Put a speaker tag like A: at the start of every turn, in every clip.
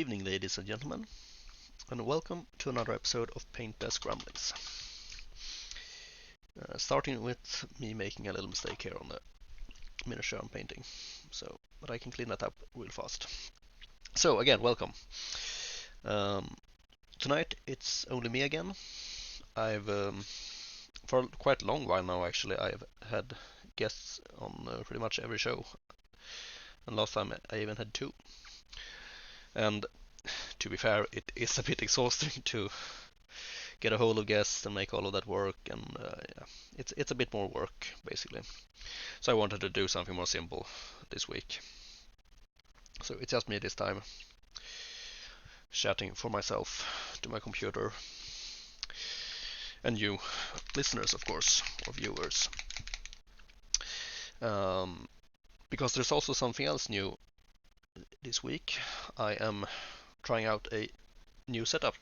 A: evening, ladies and gentlemen, and welcome to another episode of Paint Desk Rumblings. Starting with me making a little mistake here on the miniature I'm painting, but I can clean that up real fast. So again, welcome. Tonight it's only me again. I've for quite a long while now actually I've had guests on pretty much every show, and last time I even had two. And to be fair, it is a bit exhausting to get a hold of guests and make all of that work, and yeah, it's a bit more work basically. So I wanted to do something more simple this week. So it's just me this time, chatting for myself to my computer, and you listeners, of course, or viewers. Because there's also something else new this week. I am trying out a new setup.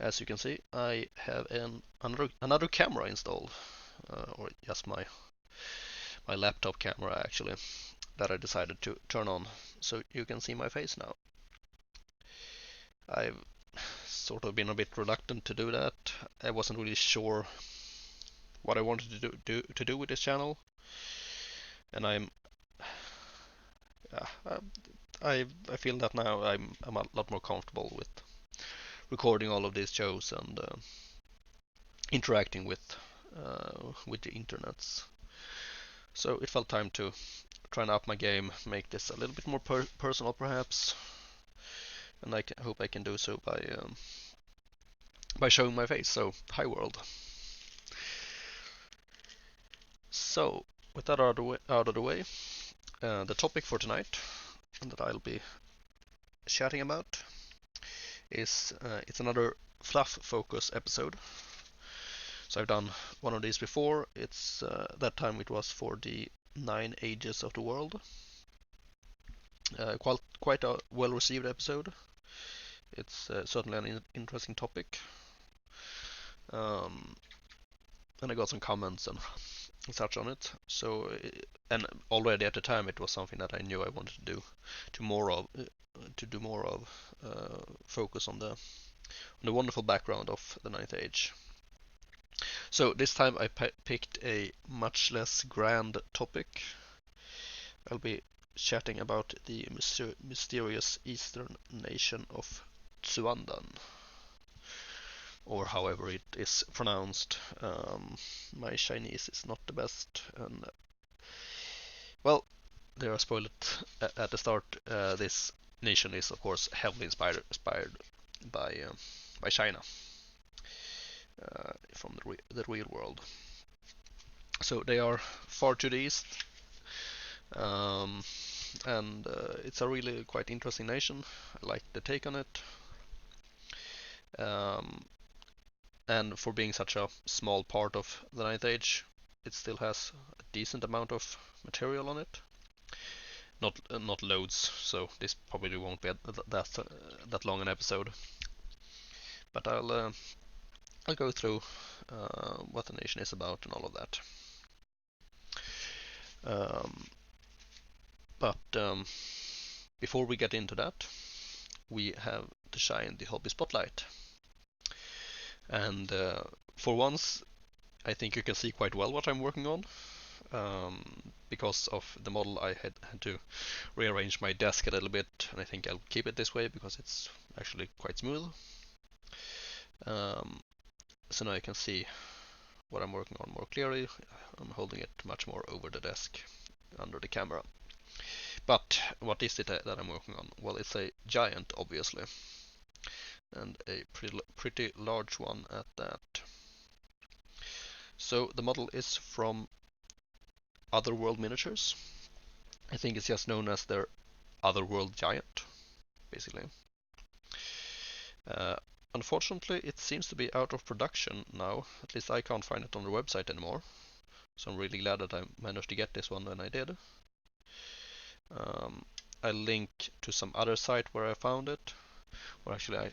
A: As you can see, I have another camera installed, or just my laptop camera actually, that I decided to turn on so you can see my face now. I've sort of been a bit reluctant to do that. I wasn't really sure what I wanted to do with this channel, and I feel that now I'm a lot more comfortable with recording all of these shows and interacting with the internets. So it felt time to try and up my game, make this a little bit more personal perhaps, and I hope I can do so by showing my face. So hi world. So with that out of the way, the topic for tonight, and that I'll be chatting about, is it's another Fluff focus episode. So I've done one of these before. It's that time it was for the 9 Ages of the World. Quite a well-received episode. It's certainly an interesting topic. And I got some comments and such on it. So, and already at the time it was something that I knew I wanted to do more of. Focus on the wonderful background of the Ninth Age. So this time I picked a much less grand topic. I'll be chatting about the mysterious eastern nation of Tsuandan, or however it is pronounced. My Chinese is not the best, and well, there I spoiled it at the start. This nation is of course heavily inspired by China, from the real world. So they are far to the east, and it's a really quite interesting nation. I like the take on it, and for being such a small part of the Ninth Age, it still has a decent amount of material on it. Not loads, so this probably won't be that long an episode. But I'll go through what the nation is about and all of that. But before we get into that, we have to shine the hobby spotlight. And for once, I think you can see quite well what I'm working on. Because of the model, I had to rearrange my desk a little bit, and I think I'll keep it this way because it's actually quite smooth. So now you can see what I'm working on more clearly. I'm holding it much more over the desk under the camera. But what is it that I'm working on? Well, it's a giant, obviously, and a pretty large one at that. So the model is from Otherworld Miniatures. I think it's just known as their Otherworld Giant, basically. Unfortunately, it seems to be out of production now. At least I can't find it on the website anymore. So I'm really glad that I managed to get this one when I did. I'll link to some other site where I found it, or actually I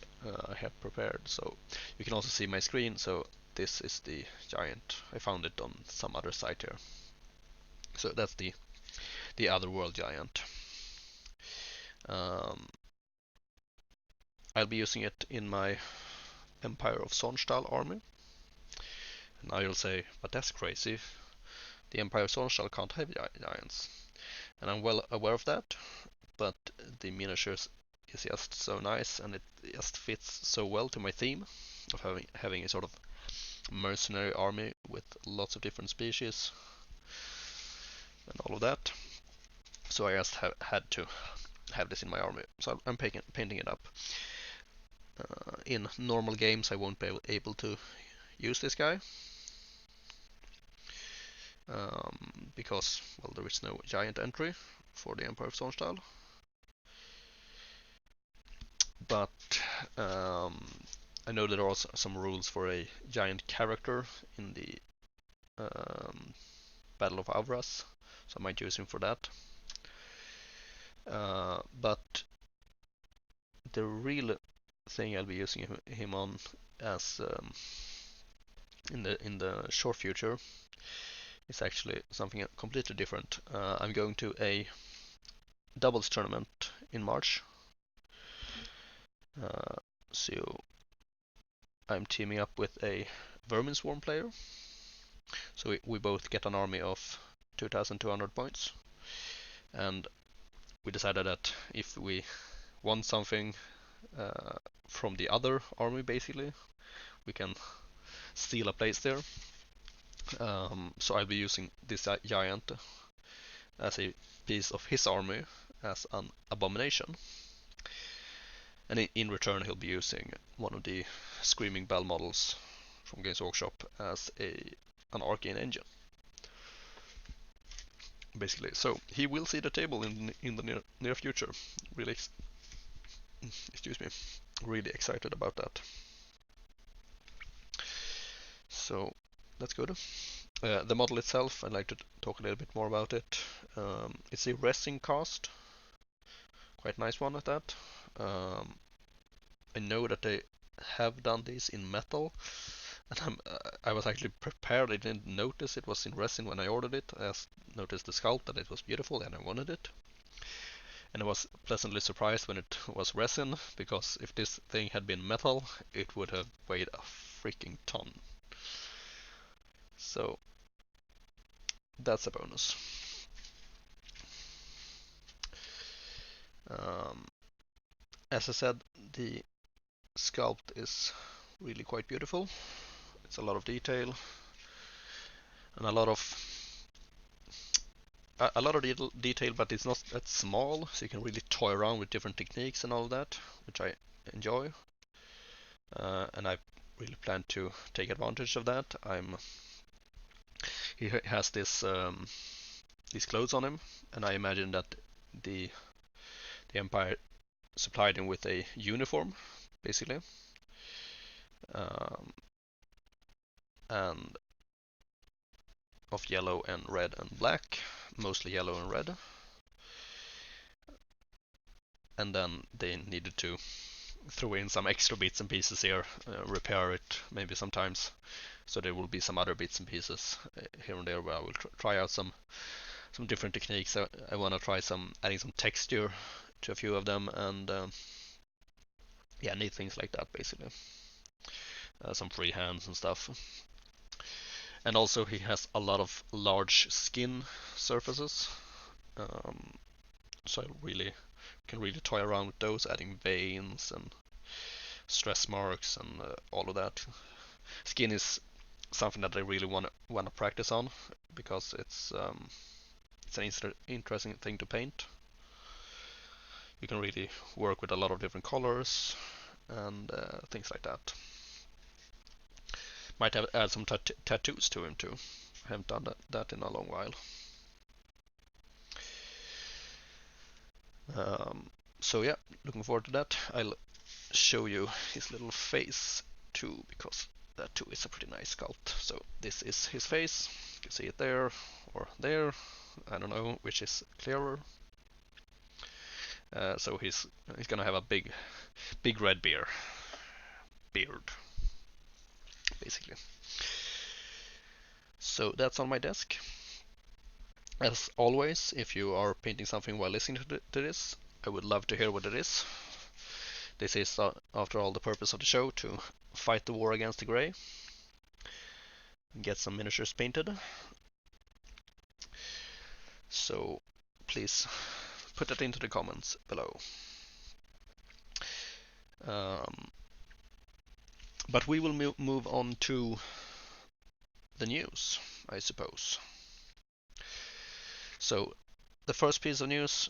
A: have prepared. So you can also see my screen. So this is the giant. I found it on some other site here. So that's the Otherworld Giant. I'll be using it in my Empire of Sonstal army. And now you'll say, but that's crazy. The Empire of Sonstal can't have giants. And I'm well aware of that, but the miniatures is just so nice, and it just fits so well to my theme of having a sort of mercenary army with lots of different species and all of that. So I just had to have this in my army. So I'm painting it up. In normal games I won't be able to use this guy because, well, there is no giant entry for the Empire of Sonstal. But I know there are some rules for a giant character in the Battle of Avras, so I might use him for that. But the real thing I'll be using him on as in the short future is actually something completely different. I'm going to a doubles tournament in March. So I'm teaming up with a Vermin Swarm player. So we both get an army of 2,200 points. And we decided that if we want something from the other army, basically, we can steal a place there. So I'll be using this giant as a piece of his army as an abomination. And in return he'll be using one of the Screaming Bell models from Games Workshop as an arcane engine. Basically, so he will see the table in the near future. Really, excuse me, really excited about that. So that's good. The model itself, I'd like to talk a little bit more about it. It's a resin cast, quite nice one at that. I know that they have done this in metal, and I was actually prepared. I didn't notice it was in resin when I ordered it. I just noticed the sculpt that it was beautiful and I wanted it. And I was pleasantly surprised when it was resin, because if this thing had been metal, it would have weighed a freaking ton. So that's a bonus. As I said, the sculpt is really quite beautiful. It's a lot of detail and a lot of detail, but it's not that small, so you can really toy around with different techniques and all that, which I enjoy. And I really plan to take advantage of that. He has these clothes on him, and I imagine that the Empire supplied him with a uniform, basically, and of yellow and red and black, mostly yellow and red. And then they needed to throw in some extra bits and pieces here, repair it maybe sometimes. So there will be some other bits and pieces here and there where I will try out some different techniques. I want to try adding some texture to a few of them, and yeah, neat things like that, basically. Some free hands and stuff. And also he has a lot of large skin surfaces, so I can really toy around with those, adding veins and stress marks and all of that. Skin is something that I really want to practice on, because it's an interesting thing to paint. You can really work with a lot of different colors and things like that. Might add some tattoos to him too. I haven't done that in a long while. So yeah, looking forward to that. I'll show you his little face too, because that too is a pretty nice sculpt. So this is his face. You can see it there or there. I don't know which is clearer. So he's gonna have a big red beard, basically. So that's on my desk. As always, if you are painting something while listening to this, I would love to hear what it is. this is, after all, the purpose of the show, to fight the war against the Grey and get some miniatures painted. So please put that into the comments below. But we will move on to the news, I suppose. So the first piece of news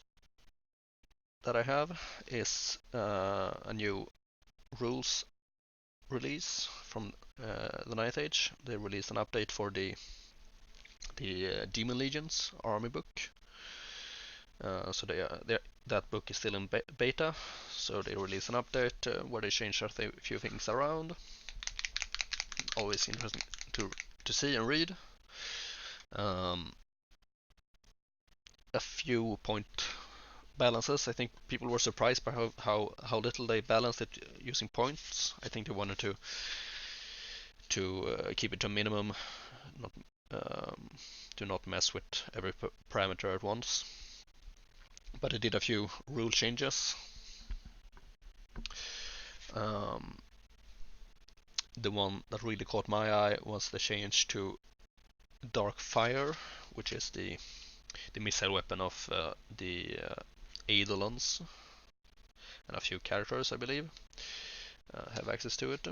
A: that I have is a new rules release from the Ninth Age. They released an update for the Demon Legions army book. So that book is still in beta. So they released an update where they changed a few things around. Always interesting to see and read. A few point balances. I think people were surprised by how little they balanced it using points. I think they wanted to keep it to a minimum, not do not mess with every parameter at once. But it did a few rule changes. The one that really caught my eye was the change to Dark Fire, which is the missile weapon of the Eidolons, and a few characters, I believe, have access to it.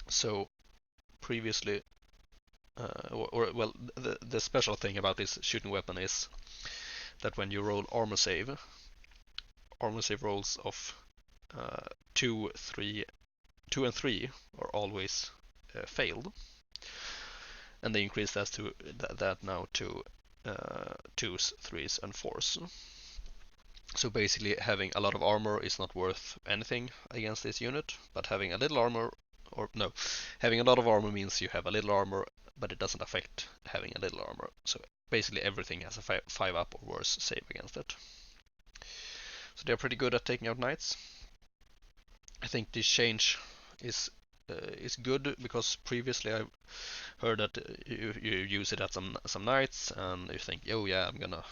A: So previously, well, the special thing about this shooting weapon is that when you roll armor save rolls of 2 and 3 are always failed, and they increase that now to 2s, 3s, and 4s. So basically, having a lot of armor is not worth anything against this unit, but having a little armor, having a lot of armor means you have a little armor, but it doesn't affect having a little armor. So basically everything has a 5 up or worse save against it. So they're pretty good at taking out knights. I think this change is good, because previously I heard that you use it at some knights and you think, oh yeah, I'm gonna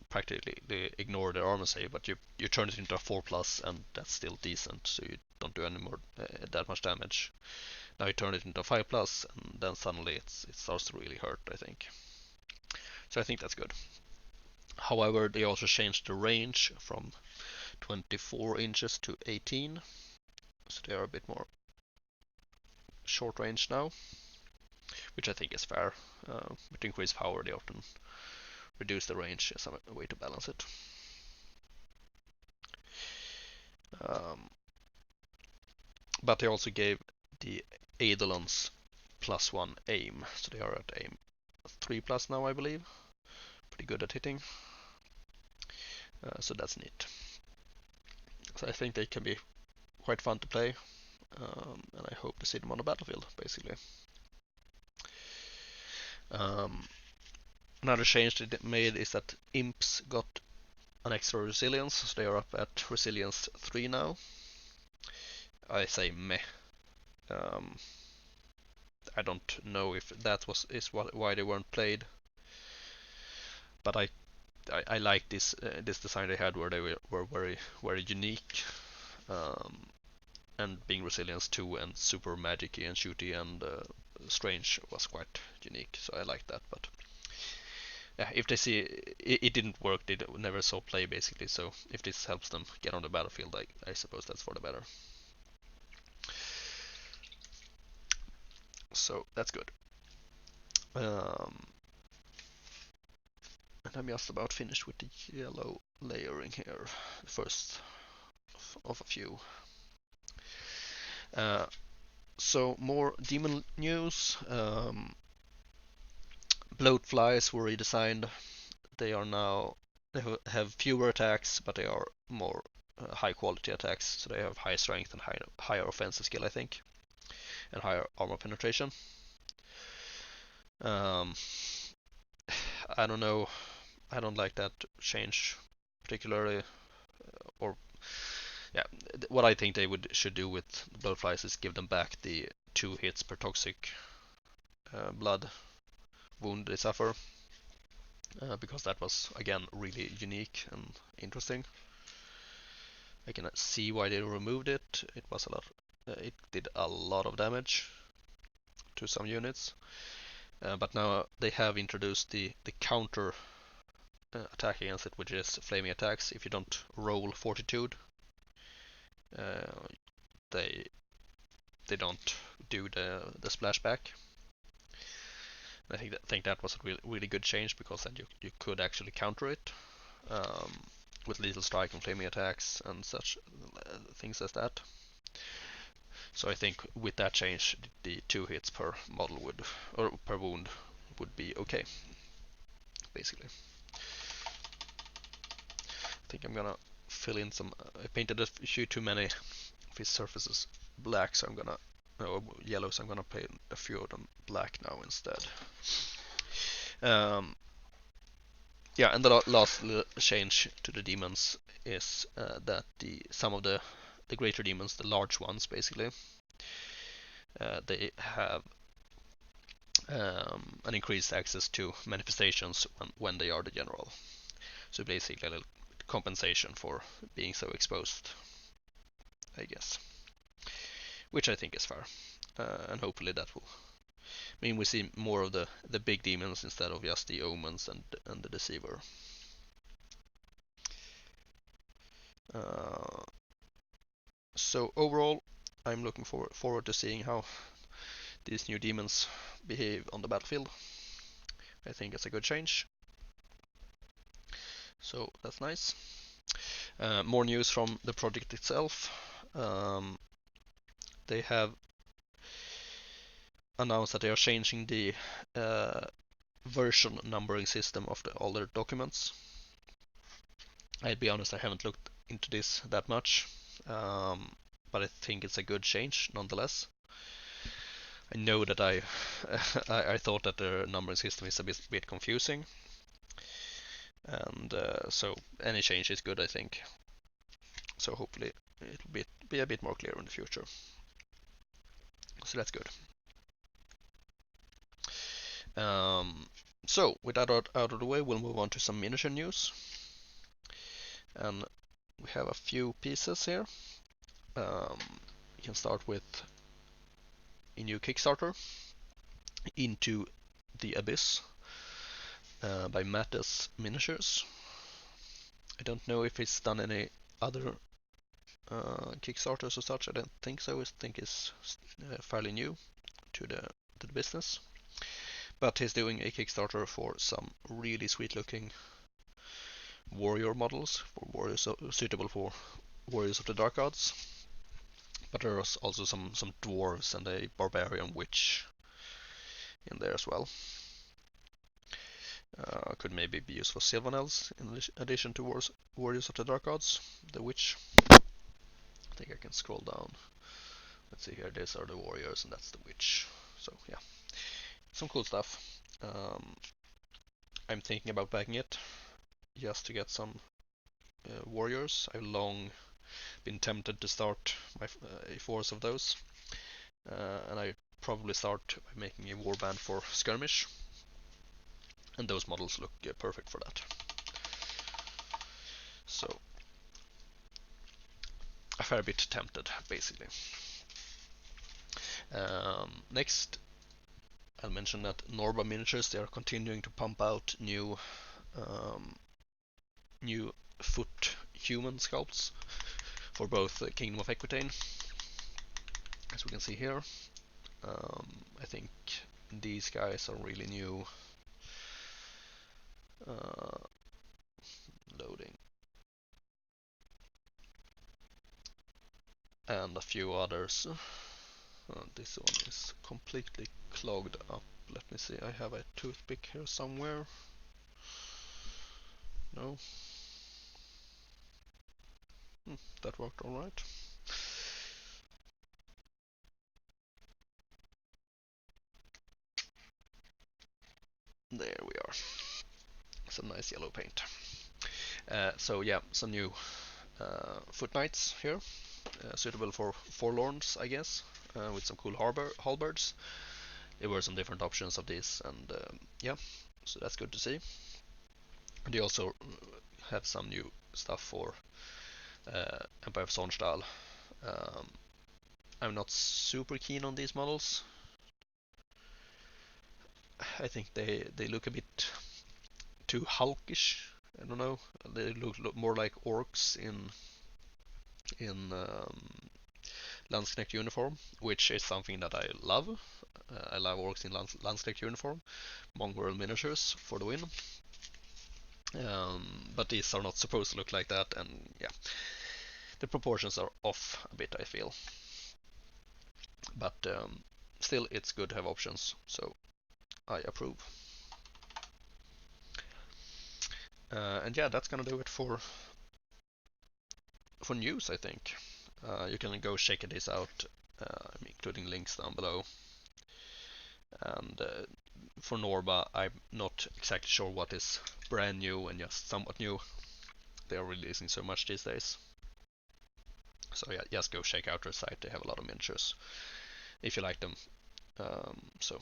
A: practically ignore the armor save, but you turn it into a 4+, and that's still decent, so you don't do any more that much damage. Now you turn it into a 5+, and then suddenly it starts to really hurt, I think. So I think that's good. However, they also changed the range from 24 inches to 18, so they are a bit more short range now, which I think is fair. With increased power, they often reduce the range as a way to balance it. But they also gave the Eidolons +1 aim, so they are at aim 3+ now, I believe. Pretty good at hitting, so that's neat. So I think they can be quite fun to play, and I hope to see them on the battlefield, basically. Another change they made is that imps got an extra resilience, so they are up at resilience 3 now. I say meh. I don't know if that why they weren't played, but I like this design they had, where they were very unique, and being resilience 2 and super magicy and shooty and strange was quite unique, so I like that. But yeah, if they see it didn't work, they never saw play, basically. So if this helps them get on the battlefield, I suppose that's for the better. So that's good. And I'm just about finished with the yellow layering here, the first of a few. So more demon news. Bloatflies were redesigned. They have fewer attacks, but they are more high quality attacks. So they have high strength and higher offensive skill, I think, and higher armor penetration. I don't know. I don't like that change particularly. Or yeah, what I think they should do with Bloatflies is give them back the 2 hits per toxic blood wound they suffer, because that was again really unique and interesting. I can see why they removed it. It was a lot. It did a lot of damage to some units. But now they have introduced the counter attack against it, which is flaming attacks. If you don't roll Fortitude, uh, they don't do the splashback. I think that was a really good change, because then you could actually counter it with lethal strike and flaming attacks and such things as that. So I think with that change, the 2 hits per model or per wound would be okay, basically. I think I'm gonna fill in some. I painted a few too many of his surfaces black, so I'm gonna yellow, so I'm gonna paint a few of them black now instead. Yeah, and the last change to the demons is that some of the greater demons, the large ones basically, they have an increased access to manifestations when they are the general. So basically a little compensation for being so exposed, I guess. Which I think is fair. And hopefully that will mean we see more of the big demons instead of just the omens and the deceiver. So overall, I'm looking forward to seeing how these new demons behave on the battlefield. I think it's a good change. So that's nice. More news from the project itself. They have announced that they are changing the version numbering system of all their documents. I'll be honest, I haven't looked into this that much, but I think it's a good change nonetheless. I know that I thought that the numbering system is a bit confusing, and so any change is good, I think. So hopefully it will be a bit more clear in the future. So that's good. So with that out of the way, we'll move on to some miniature news. And we have a few pieces here. We can start with a new Kickstarter, Into the Abyss, by Mattis Miniatures. I don't know if he's done any other Kickstarters or such. I don't think so. I think it's fairly new to the business. But he's doing a Kickstarter for some really sweet looking warrior models, for warriors suitable for warriors of the dark gods. But there's also some dwarves and a barbarian witch in there as well. Could maybe be used for Sylvanels in addition to warriors of the dark gods. The witch. I think I can scroll down. Let's see here. These are the warriors and that's the witch. So yeah, some cool stuff. I'm thinking about backing it just to get some warriors. I've long been tempted to start a force of those, and I probably start by making a warband for skirmish, and those models look perfect for that. So a fair bit tempted, basically. Next, I'll mention that Norba Miniatures, they are continuing to pump out new foot human sculpts for both Kingdom of Equitaine, as we can see here. I think these guys are really new. Loading. And a few others. This one is completely clogged up. Let me see, I have a toothpick here somewhere. No. That worked alright. There we are. Some nice yellow paint. So yeah, some new foot knights here, suitable for forlorns, I guess, with some cool halberds. There were some different options of these, and yeah, so that's good to see. They also have some new stuff for Empire of Zornstal. Um, I'm not super keen on these models. I think they look a bit too hulkish. I don't know. They look more like orcs in Landsknecht uniform, which is something that I love. I love orcs in Landsknecht uniform. Mongrel miniatures for the win. But these are not supposed to look like that, and yeah, the proportions are off a bit, I feel. But still, it's good to have options, so I approve. And yeah, that's gonna do it for news, I think. You can go check this out, including links down below. And for Norba, I'm not exactly sure what is brand new and just somewhat new. They are releasing so much these days. So yeah, just go check out their site. They have a lot of miniatures if you like them. So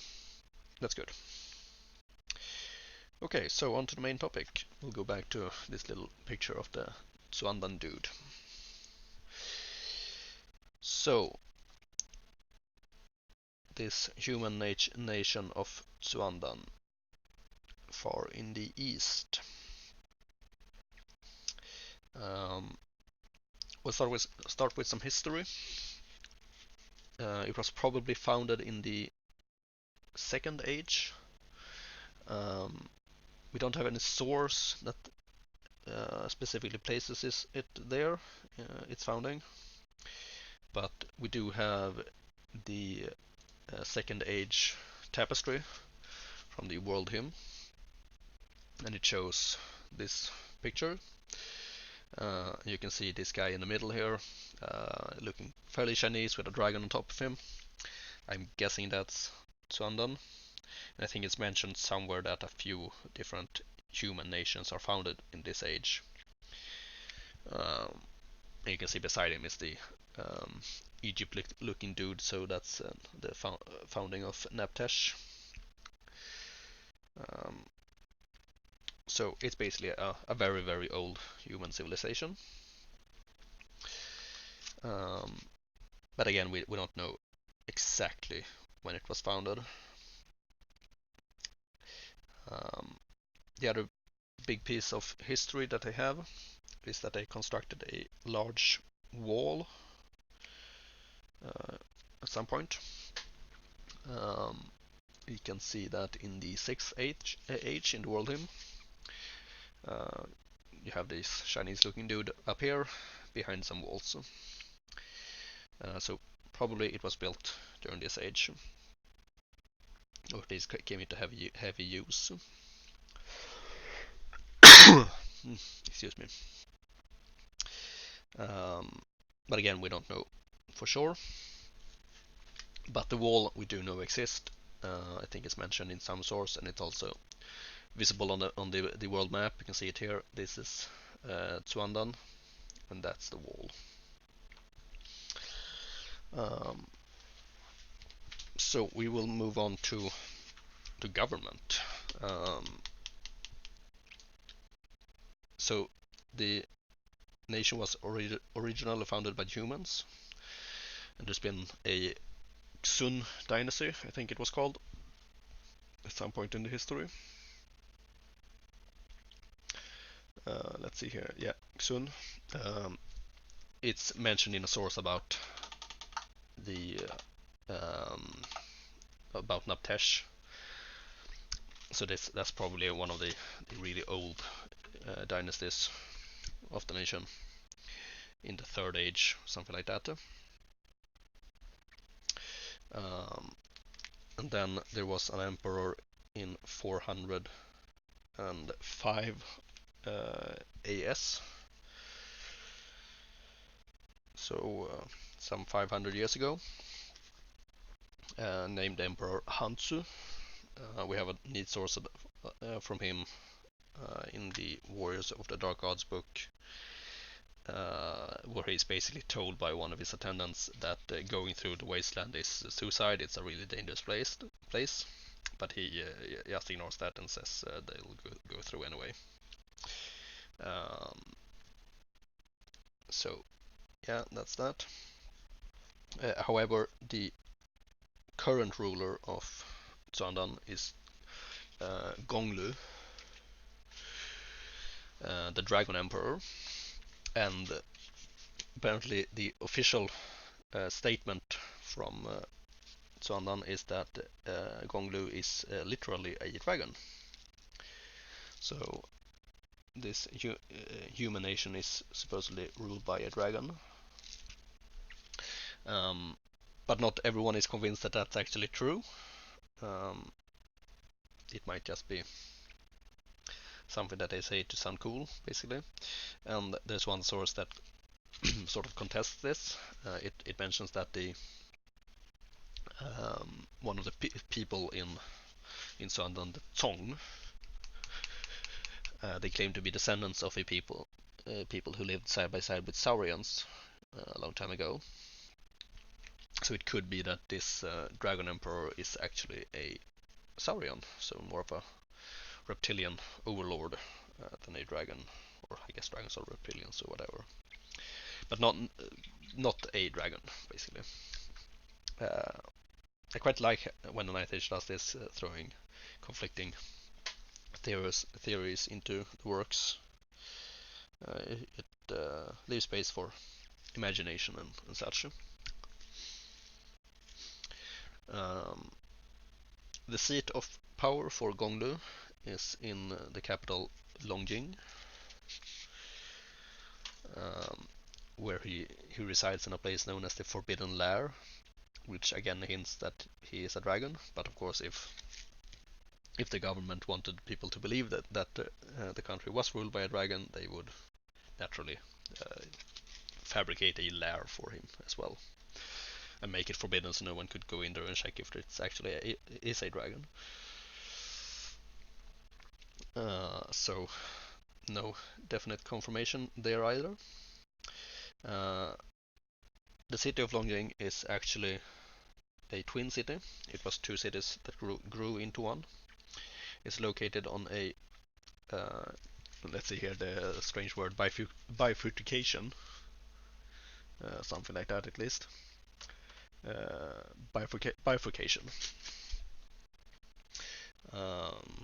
A: that's good. Okay, so on to the main topic. We'll go back to this little picture of the Tsuandan dude. So, this human nation of Tsuandan, far in the east. We'll start with some history. It was probably founded in the Second Age. We don't have any source that specifically places it there, its founding, but we do have the Second Age tapestry from the World Hymn, and it shows this picture. You can see this guy in the middle here, looking fairly Chinese with a dragon on top of him. I'm guessing that's Tsuandan. And I think it's mentioned somewhere that a few different human nations are founded in this age. You can see beside him is the Egypt-looking dude, so that's the founding of Naptesh. So it's basically a very, very old human civilization. But again, we don't know exactly when it was founded. The other big piece of history that they have is that they constructed a large wall at some point. You can see that in the 6th age in the World Hymn. You have this Chinese looking dude up here behind some walls. So probably it was built during this age, or this came into heavy use. Excuse me. But again, we don't know for sure. But the wall we do know exists. I think it's mentioned in some source, and it's also visible on the world map. You can see it here. This is Tsuandan, and that's the wall. So we will move on to government. So the nation was originally founded by humans, and there's been a Xun dynasty, I think it was called, at some point in the history. Let's see here. Yeah, Xun. It's mentioned in a source about the about Naptesh. So that's probably one of the really old dynasties of the nation in the Third Age, something like that. And then there was an emperor in 405 AS, so some 500 years ago, named Emperor Hansu. We have a neat source from him in the Warriors of the Dark Gods book, where he's basically told by one of his attendants that going through the wasteland is suicide. It's a really dangerous place, but he just ignores that and says they'll go through anyway. So yeah, that's that. However, the current ruler of Tsuandan is Gonglu, the Dragon Emperor, and apparently the official statement from Tsuandan is that Gonglu is literally a dragon. So this human nation is supposedly ruled by a dragon. Um, but not everyone is convinced that that's actually true. Um, it might just be something that they say to sound cool, basically. And there's one source that sort of contests this. It mentions that the one of the people in Tsuandan, the Tsong, they claim to be descendants of a people who lived side by side with Saurians a long time ago. So it could be that this Dragon Emperor is actually a Saurian, so more of a reptilian overlord than a dragon, or I guess dragons are reptilians or whatever, but not a dragon, basically. Uh, I quite like when the Night Age does this, throwing conflicting theories into the works. It leaves space for imagination and such. Um, the seat of power for Gonglu is in the capital Longjing, um, where he resides in a place known as the Forbidden Lair, which again hints that he is a dragon. But of course, if the government wanted people to believe that the country was ruled by a dragon, they would naturally uh, fabricate a lair for him as well, and make it forbidden so no one could go in there and check if it's actually is a dragon. So no definite confirmation there either. Uh, the city of Longjing is actually a twin city. It was two cities that grew into one. It's located on a uh, let's see here the strange word bifurcation, something like that at least. Bifurcation. Um,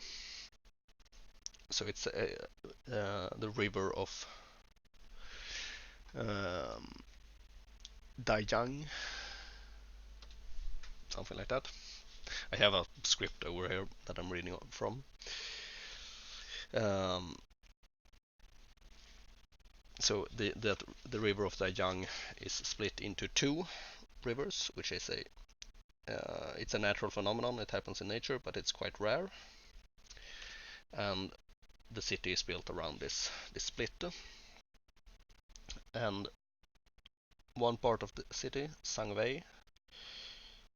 A: so it's the river of um, Daiyang, something like that. I have a script over here that I'm reading from. Um, so the river of Daiyang is split into two rivers, which is it's a natural phenomenon. It happens in nature, but it's quite rare. And the city is built around this split. And one part of the city, Sangwei,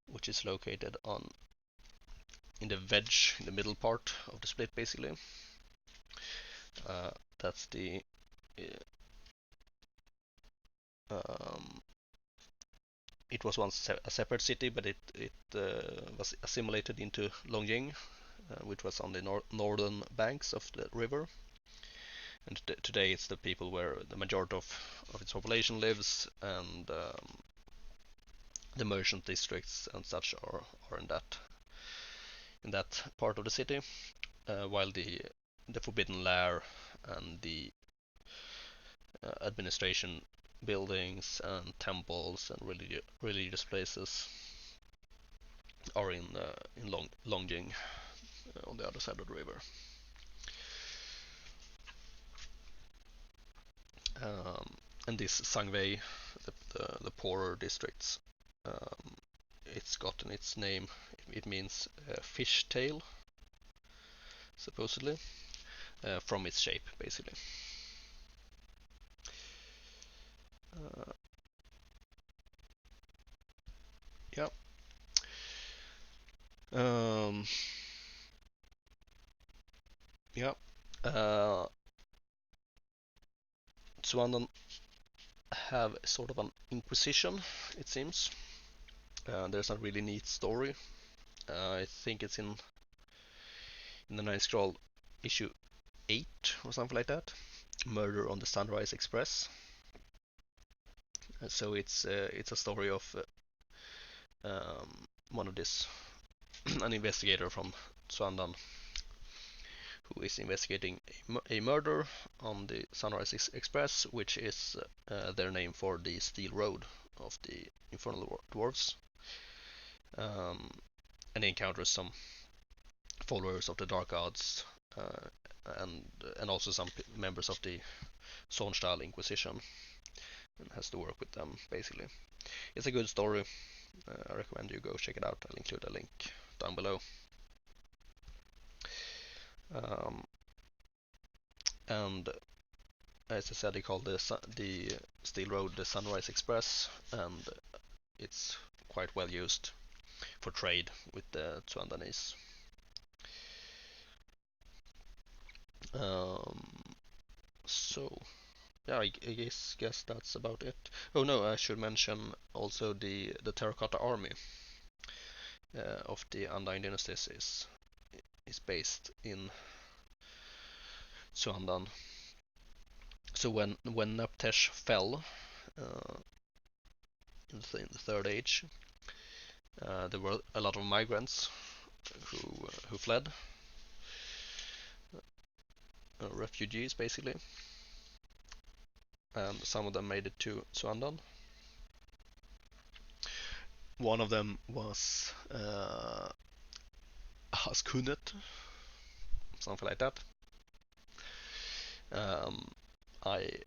A: which is located on in the wedge in the middle part of the split, basically. That's the um, it was once a separate city, but it was assimilated into Longjing, which was on the northern banks of the river. And today it's the people where the majority of its population lives, and the merchant districts and such are in that part of the city, while the Forbidden Lair and the administration buildings and temples and religious places are in Longjing, on the other side of the river. And this Sangwei, the poorer districts, um, it's gotten its name. It means fish tail, supposedly, from its shape, basically. Uh, yeah. Um, yeah. Uh, Tsuandan have sort of an inquisition, it seems. There's a really neat story. I think it's in the Ninth Scroll issue 8 or something like that. Murder on the Sunrise Express. So it's a story of one of this an investigator from Tsuandan who is investigating a murder on the Sunrise Express, which is their name for the steel road of the Infernal Dwarves. Um, and he encounters some followers of the Dark Gods uh, and also some members of the Zornstahl Inquisition, and has to work with them basically. It's a good story. I recommend you go check it out. I'll include a link down below. Um, and as I said, he called the steel road the Sunrise Express, and it's quite well used for trade with the Tsuandanese. Um, so yeah, I guess that's about it. Oh no, I should mention also the Terracotta Army of the Undying Dynasties is based in Tsuandan. So when Naptesh fell uh, in the Third Age, there were a lot of migrants who fled, refugees basically, and some of them made it to Tsuandan. One of them was Haskunet, something like that. Um, a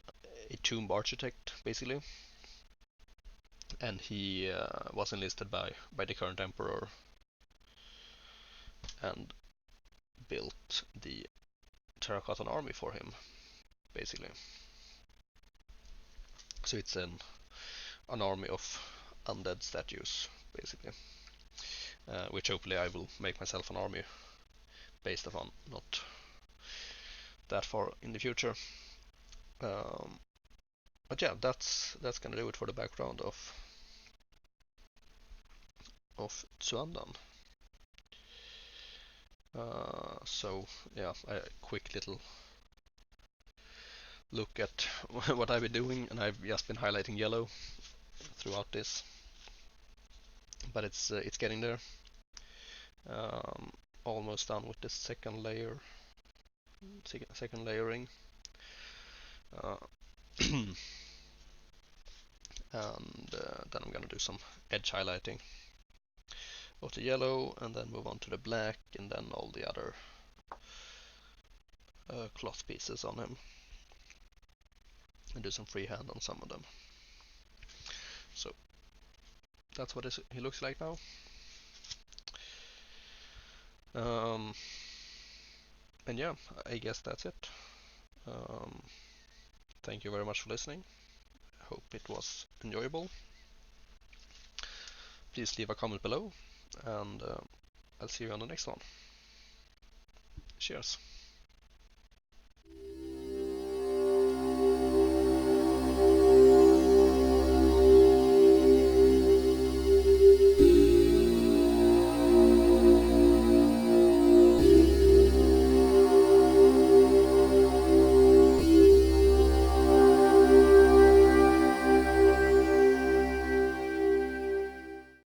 A: tomb architect basically, and he was enlisted by the current emperor and built the Terracotta army for him basically. So it's an army of undead statues basically, which hopefully I will make myself an army based upon, not that far in the future. Um, but yeah, that's gonna do it for the background of Tsuandan. So yeah, a quick little look at what I've been doing, and I've just been highlighting yellow throughout this, but it's getting there. Um, Almost done with the second layer, second layering, uh, and then I'm gonna do some edge highlighting of the yellow, and then move on to the black, and then all the other cloth pieces on him, and do some freehand on some of them. So that's what he looks like now. Um, and yeah, I guess that's it. Um, Thank you very much for listening. Hope it was enjoyable. Please leave a comment below, and I'll see you on the next one. Cheers.